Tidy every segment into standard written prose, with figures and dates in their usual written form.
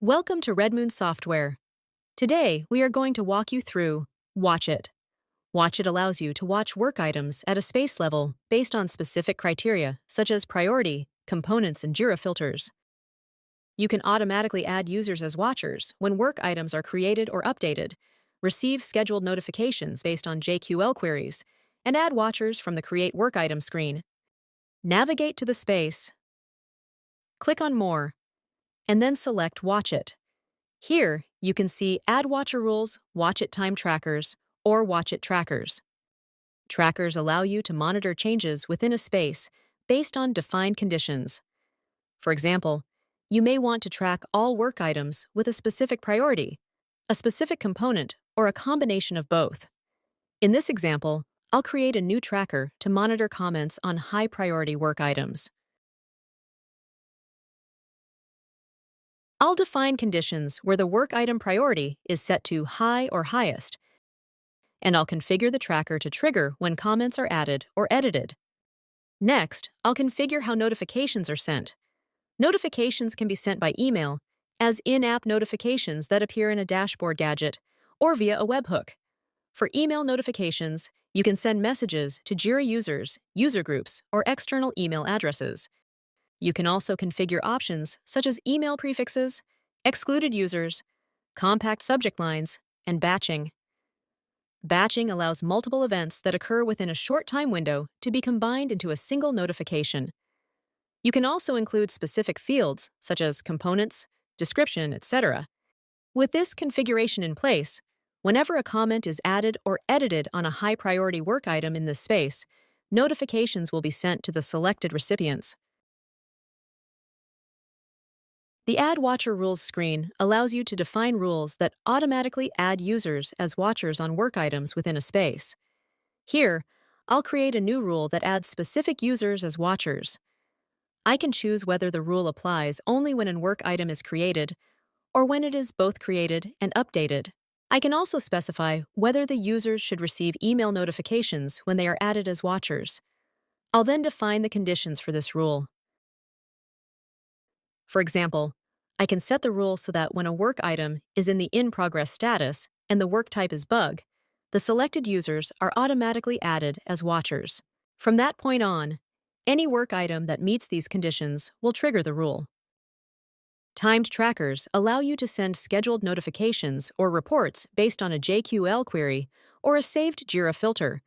Welcome to Red Moon Software. Today, we are going to walk you through Watch It. Watch It allows you to watch work items at a space level based on specific criteria, such as priority, components, and Jira filters. You can automatically add users as watchers when work items are created or updated, receive scheduled notifications based on JQL queries, and add watchers from the Create Work Item screen. Navigate to the space, click on More, and then select Watch It. Here, you can see Add Watcher Rules, Watch It Time Trackers, or Watch It Trackers. Trackers allow you to monitor changes within a space based on defined conditions. For example, you may want to track all work items with a specific priority, a specific component, or a combination of both. In this example, I'll create a new tracker to monitor comments on high-priority work items. I'll define conditions where the work item priority is set to high or highest, and I'll configure the tracker to trigger when comments are added or edited. Next, I'll configure how notifications are sent. Notifications can be sent by email, as in-app notifications that appear in a dashboard gadget, or via a webhook. For email notifications, you can send messages to Jira users, user groups, or external email addresses. You can also configure options such as email prefixes, excluded users, compact subject lines, and batching. Batching allows multiple events that occur within a short time window to be combined into a single notification. You can also include specific fields, such as components, description, etc. With this configuration in place, whenever a comment is added or edited on a high-priority work item in this space, notifications will be sent to the selected recipients. The Add Watcher Rules screen allows you to define rules that automatically add users as watchers on work items within a space. Here, I'll create a new rule that adds specific users as watchers. I can choose whether the rule applies only when a work item is created or when it is both created and updated. I can also specify whether the users should receive email notifications when they are added as watchers. I'll then define the conditions for this rule. For example, I can set the rule so that when a work item is in the in-progress status and the work type is bug, the selected users are automatically added as watchers. From that point on, any work item that meets these conditions will trigger the rule. Timed trackers allow you to send scheduled notifications or reports based on a JQL query or a saved Jira filter.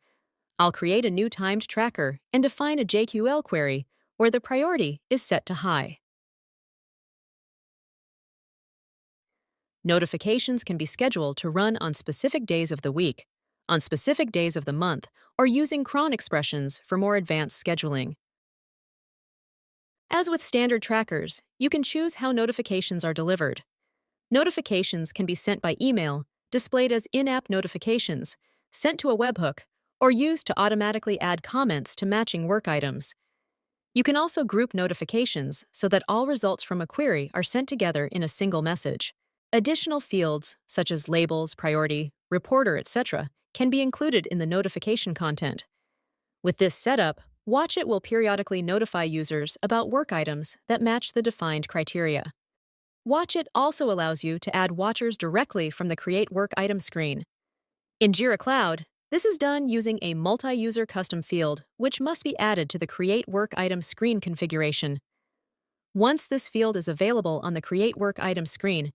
I'll create a new timed tracker and define a JQL query where the priority is set to high. Notifications can be scheduled to run on specific days of the week, on specific days of the month, or using cron expressions for more advanced scheduling. As with standard trackers, you can choose how notifications are delivered. Notifications can be sent by email, displayed as in-app notifications, sent to a webhook, or used to automatically add comments to matching work items. You can also group notifications so that all results from a query are sent together in a single message. Additional fields, such as labels, priority, reporter, etc., can be included in the notification content. With this setup, Watch It will periodically notify users about work items that match the defined criteria. Watch It also allows you to add watchers directly from the Create Work Item screen. In Jira Cloud, this is done using a multi-user custom field, which must be added to the Create Work Item screen configuration. Once this field is available on the Create Work Item screen,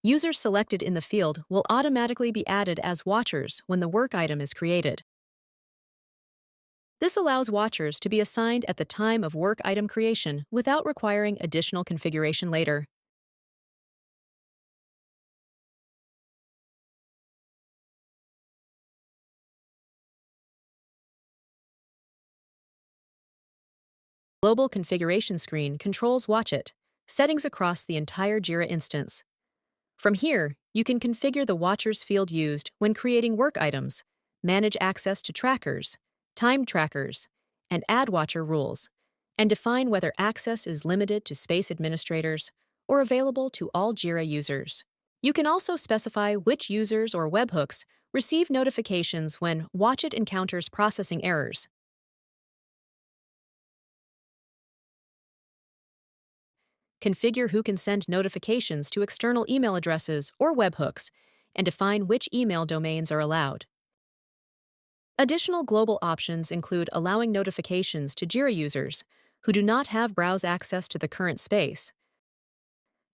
users selected in the field will automatically be added as watchers when the work item is created. This allows watchers to be assigned at the time of work item creation without requiring additional configuration later. Global configuration screen controls Watch It, settings across the entire Jira instance. From here, you can configure the watchers field used when creating work items, manage access to trackers, time trackers, and add watcher rules, and define whether access is limited to space administrators or available to all Jira users. You can also specify which users or webhooks receive notifications when Watch It encounters processing errors. configure who can send notifications to external email addresses or webhooks, and define which email domains are allowed. Additional global options include allowing notifications to Jira users who do not have browse access to the current space,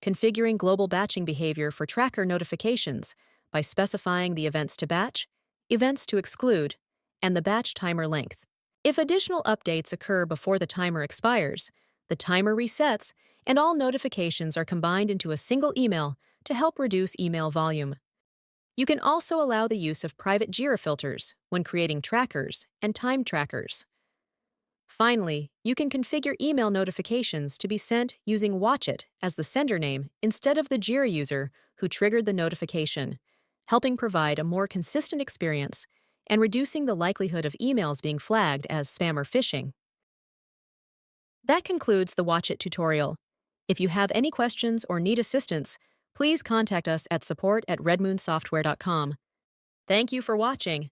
configuring global batching behavior for tracker notifications by specifying the events to batch, events to exclude, and the batch timer length. If additional updates occur before the timer expires, the timer resets and all notifications are combined into a single email to help reduce email volume. You can also allow the use of private Jira filters when creating trackers and time trackers. Finally, you can configure email notifications to be sent using Watch It as the sender name instead of the Jira user who triggered the notification, helping provide a more consistent experience and reducing the likelihood of emails being flagged as spam or phishing. That concludes the Watch It tutorial. If you have any questions or need assistance, please contact us at support@redmoonsoftware.com. Thank you for watching.